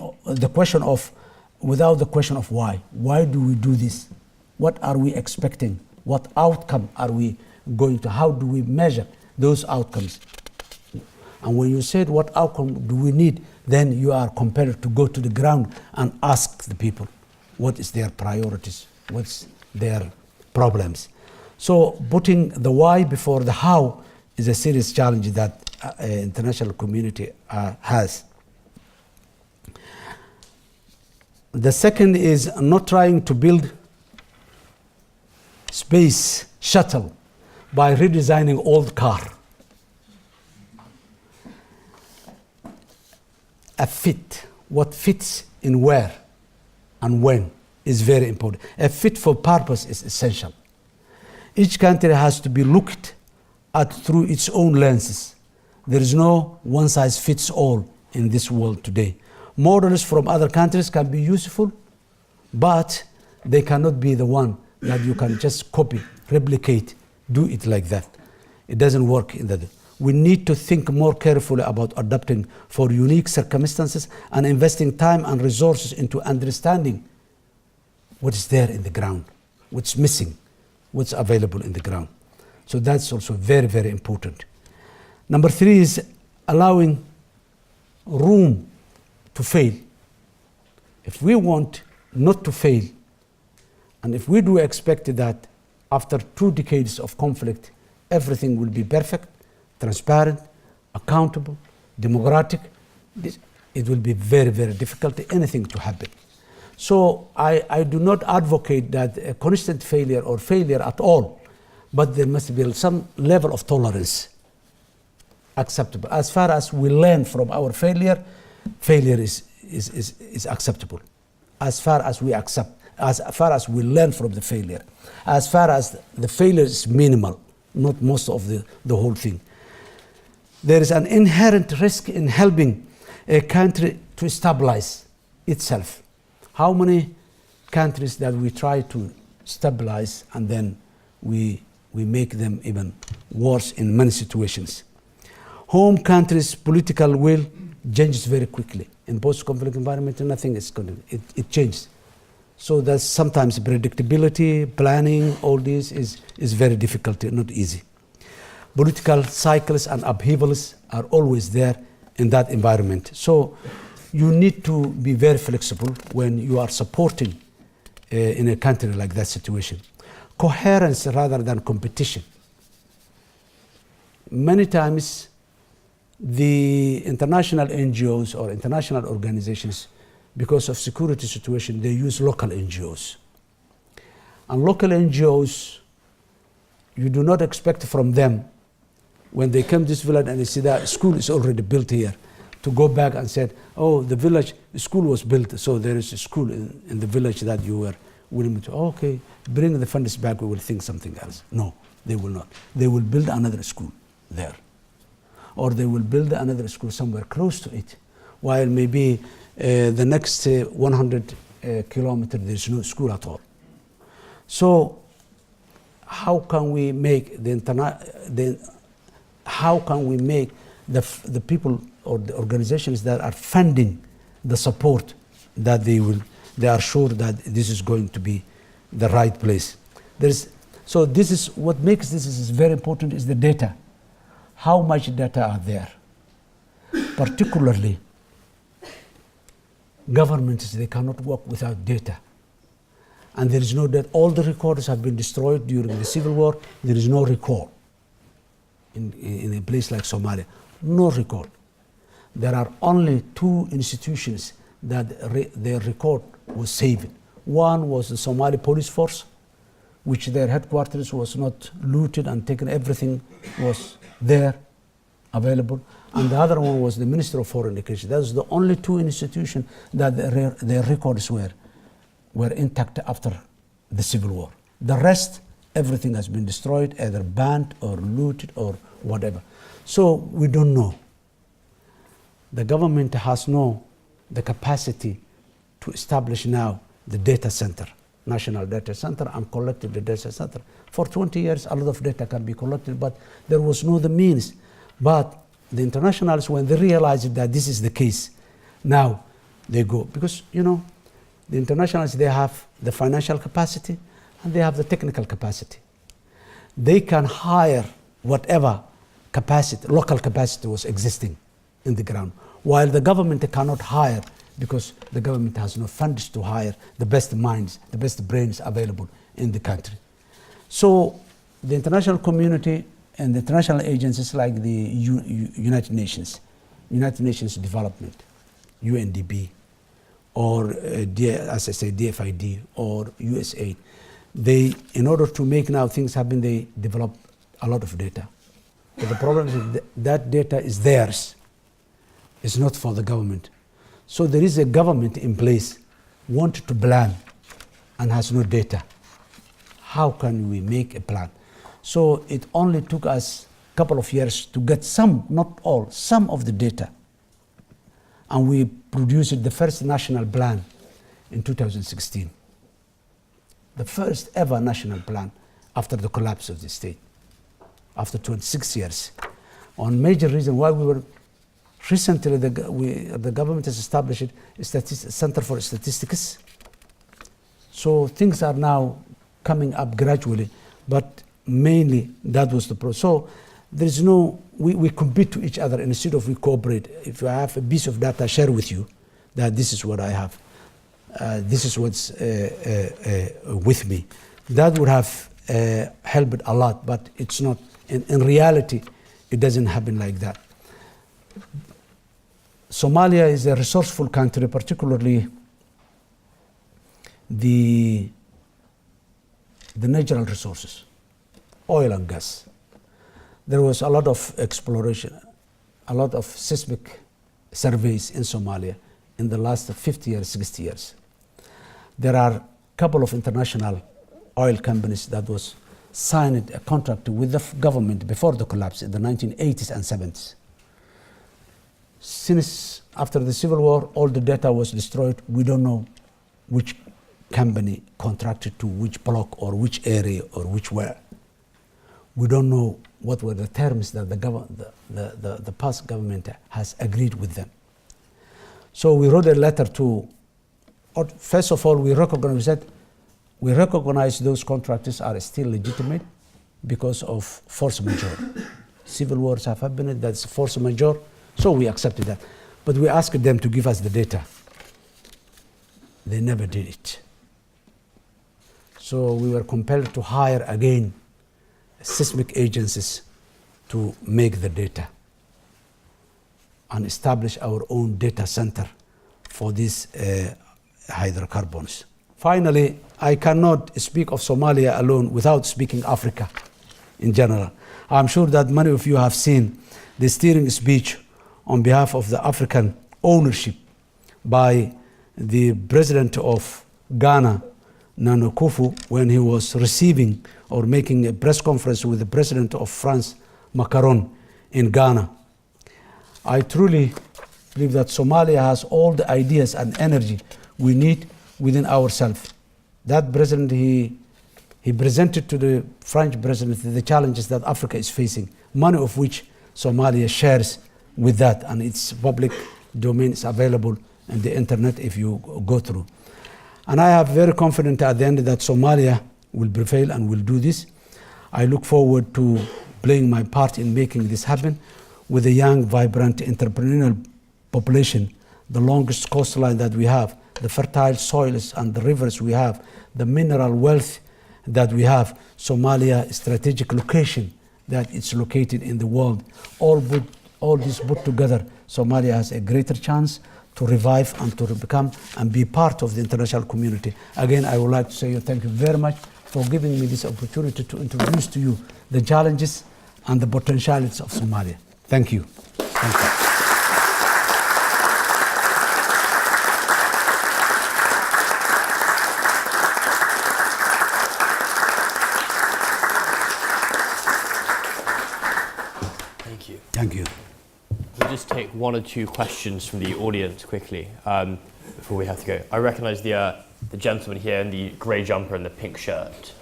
of why. Why do we do this? What are we expecting? What outcome are we going to? How do we measure those outcomes? And when you said what outcome do we need, then you are compelled to go to the ground and ask the people what is their priorities, what's their problems. So putting the why before the how is a serious challenge that international community has. The second is not trying to build space shuttle by redesigning old car. A fit, what fits in where and when is very important. A fit for purpose is essential. Each country has to be looked at through its own lenses. There is no one size fits all in this world today. Models from other countries can be useful, but they cannot be the one that you can just copy, replicate, do it like that. It doesn't work in that. We need to think more carefully about adapting for unique circumstances and investing time and resources into understanding what is there in the ground. what's missing, what's available in the ground. So that's also very, very important. Number 3 is allowing room to fail. If we want not to fail, and if we do expect that after 2 decades of conflict, everything will be perfect, transparent, accountable, democratic, it will be very, very difficult for anything to happen. So I do not advocate that a constant failure or failure at all, but there must be some level of tolerance acceptable. As far as we learn from our failure, failure is acceptable. As far as we accept, as far as we learn from the failure, as far as the failure is minimal, not most of the whole thing. There is an inherent risk in helping a country to stabilize itself. How many countries that we try to stabilize and then we make them even worse in many situations? Home countries' political will changes very quickly. In post-conflict environment, nothing is going to, it changes. So there's sometimes predictability, planning, all this is very difficult, not easy. Political cycles and upheavals are always there in that environment. So you need to be very flexible when you are supporting in a country like that situation. Coherence rather than competition. Many times the international NGOs or international organizations, because of security situation, they use local NGOs. And local NGOs, you do not expect from them, when they come to this village and they see that school is already built here, to go back and say, oh, the school was built, so there is a school in the village that you were willing to, okay, bring the funds back, we will think something else. No, they will not. They will build another school there. Or they will build another school somewhere close to it, while maybe the next 100 kilometers there's no school at all. So how can we make how can we make the people or the organizations that are funding the support that they are sure that this is going to be the right place? So this is what makes this is very important, is the data. How much data are there? Particularly, governments, they cannot work without data. And there is no data. All the records have been destroyed during the civil war. There is no record in a place like Somalia. No record. There are only 2 institutions that their record was saved. One was the Somali police force, which their headquarters was not looted and taken. Everything was there, available. And the other one was the Minister of Foreign Affairs. That was the only 2 institutions that their records were intact after the civil war. The rest, everything has been destroyed, either banned or looted or whatever. So we don't know. The government has the capacity to establish now the data center, national data center, and collected the data center. For 20 years, a lot of data can be collected, but there was no the means. But the internationals, when they realized that this is the case, now they go. Because, the internationals, they have the financial capacity and they have the technical capacity. They can hire whatever capacity, local capacity was existing in the ground, while the government cannot hire, because the government has no funds to hire the best minds, the best brains available in the country. So the international community and the international agencies like the United Nations Development, UNDP, or as I say, DFID or USAID, they, in order to make now things happen, they develop a lot of data. But the problem is that data is theirs. It's not for the government. So there is a government in place, wanted to plan and has no data. How can we make a plan? So it only took us a couple of years to get some, not all, some of the data. And we produced the first national plan in 2016. The first ever national plan after the collapse of the state, after 26 years. On major reason why we were recently, the government has established a Center for Statistics. So things are now coming up gradually, but mainly that was the process. So there is no, we compete to each other instead of we cooperate. If I have a piece of data, share with you that this is what I have. This is what's with me. That would have helped a lot, but it's not. In reality, it doesn't happen like that. Somalia is a resourceful country, particularly the natural resources, oil and gas. There was a lot of exploration, a lot of seismic surveys in Somalia in the last 50 years, 60 years. There are a couple of international oil companies that was signed a contract with the government before the collapse in the 1980s and 70s. Since after the civil war, all the data was destroyed. We don't know which company contracted to which block or which area or which where. We don't know what were the terms that the past government has agreed with them. So we wrote a letter to, first of all, we recognize those contractors are still legitimate because of force majeure. Civil wars have happened, that's force majeure, so we accepted that. But we asked them to give us the data. They never did it. So we were compelled to hire again seismic agencies to make the data and establish our own data center for these hydrocarbons. Finally, I cannot speak of Somalia alone without speaking Africa in general. I'm sure that many of you have seen the steering speech on behalf of the African ownership by the president of Ghana, Nana Akufo, when he was receiving or making a press conference with the president of France, Macron, in Ghana. I truly believe that Somalia has all the ideas and energy we need within ourselves. That president, he presented to the French president the challenges that Africa is facing, many of which Somalia shares with that, and its public domain is available on the internet if you go through. And I am very confident at the end that Somalia will prevail and will do this. I look forward to playing my part in making this happen with a young, vibrant, entrepreneurial population, the longest coastline that we have, the fertile soils and the rivers we have, the mineral wealth that we have, Somalia strategic location that it's located in the world. All this put together, Somalia has a greater chance to revive and to become and be part of the international community. Again, I would like to say thank you very much for giving me this opportunity to introduce to you the challenges and the potentialities of Somalia. Thank you. Thank you. Thank you. We'll just take one or two questions from the audience quickly before we have to go. I recognise the gentleman here in the grey jumper and the pink shirt.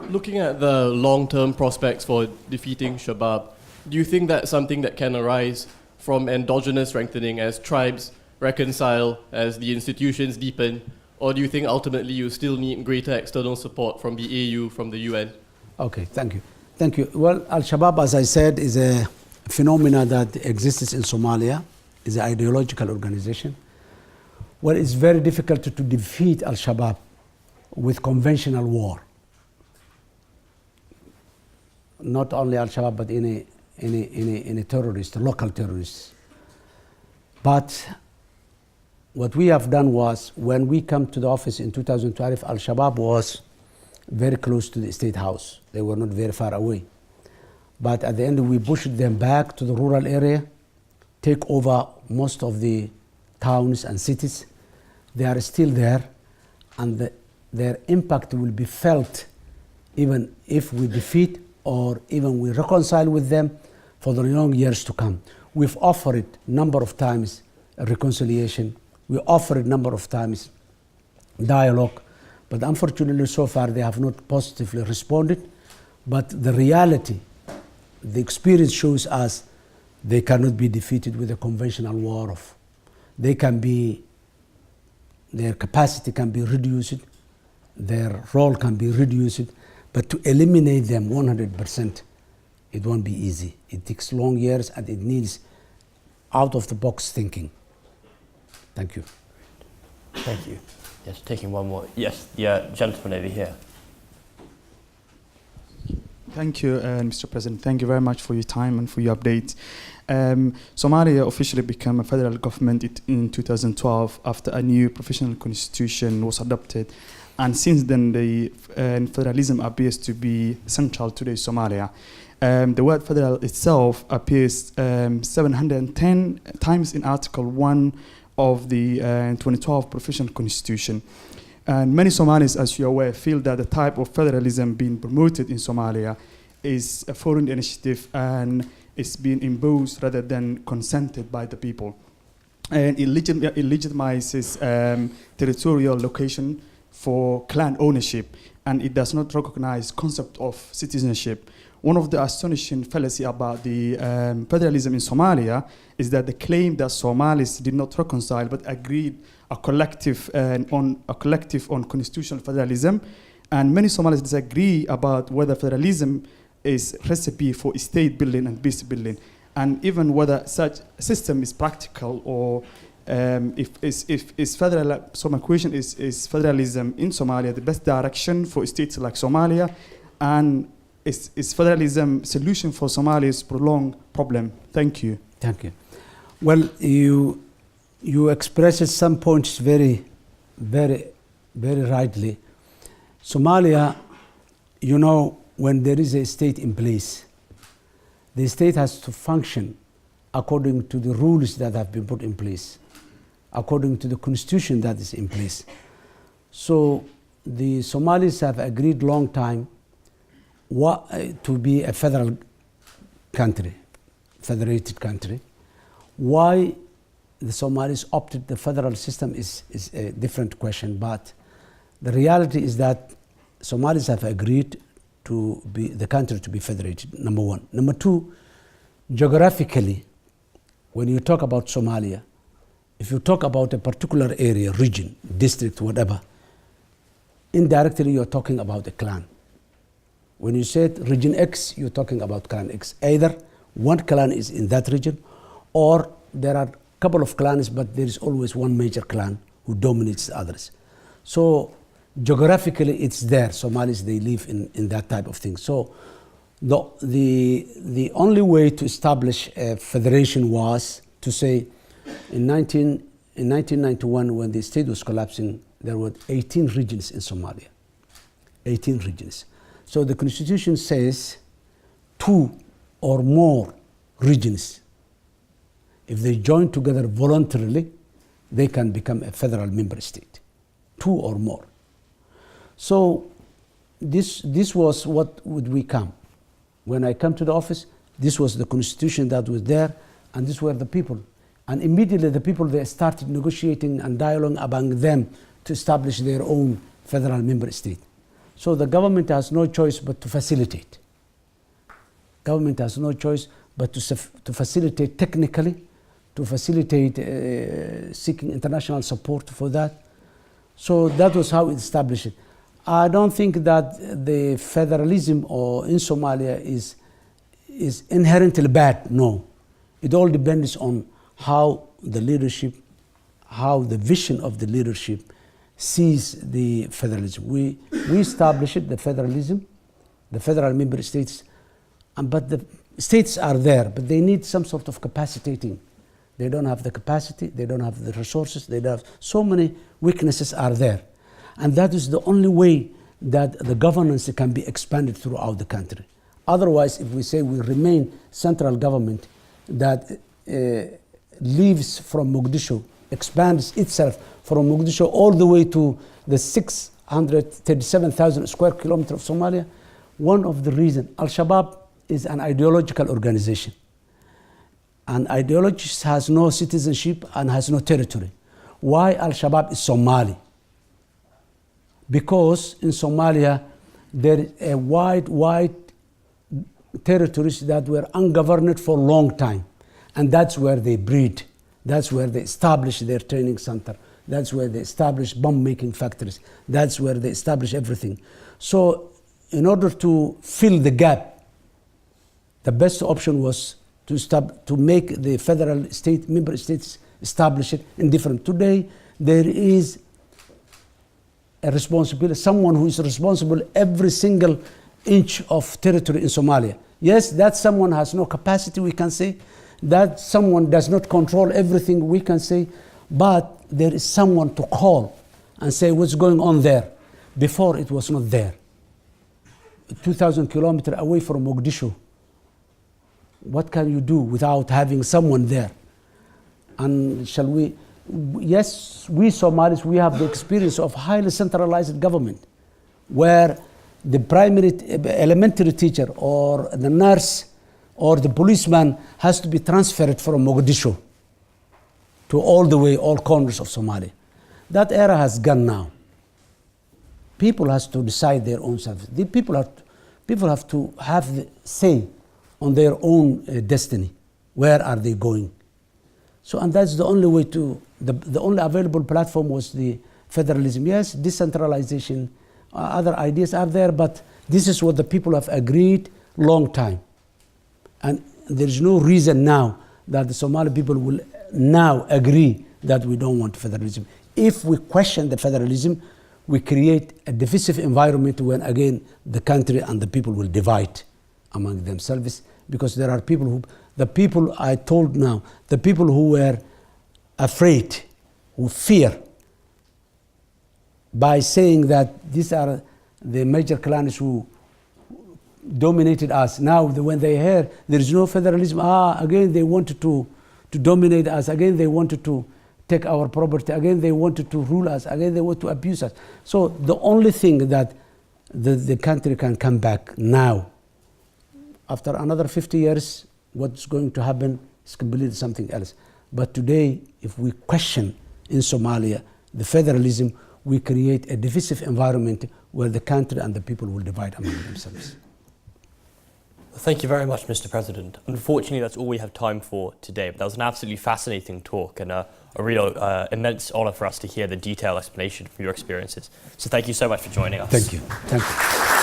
Looking at the long-term prospects for defeating Shabab, do you think that's something that can arise from endogenous strengthening as tribes reconcile, as the institutions deepen, or do you think ultimately you still need greater external support from the AU, from the UN? Okay, thank you. Thank you. Well, Al-Shabaab, as I said, is a phenomena that exists in Somalia, is an ideological organization. Well, it's very difficult to defeat Al-Shabaab with conventional war. Not only Al-Shabaab, but any terrorist, local terrorists. But what we have done was, when we come to the office in 2012, Al-Shabaab was very close to the State House. They were not very far away. But at the end, we pushed them back to the rural area, take over most of the towns and cities. They are still there, and their impact will be felt even if we defeat or even we reconcile with them for the long years to come. We've offered a number of times reconciliation. We offered a number of times dialogue. But unfortunately, so far, they have not positively responded. But the reality, the experience shows us they cannot be defeated with a conventional war. Their capacity can be reduced their role can be reduced, but to eliminate them 100%, it won't be easy. It takes long years and it needs out-of-the-box thinking. Thank you. Thank you. Yes, taking one more. Yes, the gentleman over here. Thank you, Mr. President. Thank you very much for your time and for your update. Somalia officially became a federal government in 2012 after a new professional constitution was adopted. And since then, the federalism appears to be central to Somalia. The word federal itself appears 710 times in Article 1 of the 2012 professional constitution. And many Somalis, as you're aware, feel that the type of federalism being promoted in Somalia is a foreign initiative and it's being imposed rather than consented by the people. And it legitimizes territorial location for clan ownership, and it does not recognize concept of citizenship. One of the astonishing fallacy about the federalism in Somalia is that the claim that Somalis did not reconcile but agreed a collective on constitutional federalism, and many Somalis disagree about whether federalism is recipe for state building and peace building, and even whether such a system is practical or if federal. So my question is federalism in Somalia the best direction for states like Somalia, and is federalism solution for Somalia's prolonged problem? Thank you. Thank you. Well, you expressed some points very rightly. Somalia, you know, when there is a state in place, the state has to function according to the rules that have been put in place, according to the constitution that is in place. So the Somalis have agreed long time to be a federal country, federated country. Why the Somalis opted the federal system is a different question, but the reality is that Somalis have agreed to be the country to be federated, number one. Number two, geographically, when you talk about Somalia, if you talk about a particular area, region, district, whatever, indirectly you're talking about a clan. When you say region X, you're talking about clan X. Either one clan is in that region, or there are a couple of clans, but there is always one major clan who dominates the others. So geographically, it's there. Somalis, they live in that type of thing. So the only way to establish a federation was to say, in 1991, when the state was collapsing, there were 18 regions in Somalia. 18 regions. So the constitution says 2 or more regions, if they join together voluntarily, they can become a federal member state. 2 or more. So this was what would we come. When I come to the office, this was the constitution that was there, and these were the people. And immediately the people, they started negotiating and dialogue among them to establish their own federal member state. So the government has no choice but to facilitate. Government has no choice but to facilitate technically, to facilitate seeking international support for that. So that was how it established it. I don't think that the federalism in Somalia is inherently bad, no. It all depends on how the leadership, how the vision of the leadership sees the federalism. We established the federalism, the federal member states, but the states are there, but they need some sort of capacitating. They don't have the capacity, they don't have the resources, they don't have, so many weaknesses are there. And that is the only way that the governance can be expanded throughout the country. Otherwise, if we say we remain central government that leaves from Mogadishu, expands itself from Mogadishu all the way to the 637,000 square kilometers of Somalia, one of the reasons, Al-Shabaab is an ideological organization. And ideology has no citizenship and has no territory. Why Al-Shabaab is Somali? Because in Somalia, there is a wide territories that were ungoverned for a long time. And that's where they breed. That's where they establish their training center. That's where they established bomb-making factories. That's where they established everything. So in order to fill the gap, the best option was to make the federal state, member states establish it in different. Today, there is a responsibility, someone who is responsible every single inch of territory in Somalia. Yes, that someone has no capacity, we can say. That someone does not control everything, we can say. But there is someone to call and say what's going on there. Before, it was not there. 2,000 kilometers away from Mogadishu. What can you do without having someone there? And shall we? Yes, we Somalis, we have the experience of highly centralized government, where the primary, elementary teacher or the nurse or the policeman has to be transferred from Mogadishu to all corners of Somalia. That era has gone now. People has to decide their own self. The people have to have the say on their own destiny. Where are they going? So, and that's the only way to, the only available platform was the federalism. Yes, decentralization, other ideas are there, but this is what the people have agreed long time. And there is no reason now that the Somali people will now agree that we don't want federalism. If we question the federalism, we create a divisive environment when again the country and the people will divide among themselves, because there are people who, the people I told now, the people who were afraid, who fear, by saying that these are the major clans who dominated us. Now when they hear there is no federalism, again they wanted to dominate us, again they wanted to take our property, again they wanted to rule us, again they want to abuse us. So the only thing that the country can come back now, after another 50 years, what's going to happen is completely something else. But today, if we question in Somalia the federalism, we create a divisive environment where the country and the people will divide among themselves. Well, thank you very much, Mr. President. Unfortunately, that's all we have time for today, but that was an absolutely fascinating talk and a real immense honour for us to hear the detailed explanation from your experiences. So thank you so much for joining us. Thank you. Thank you.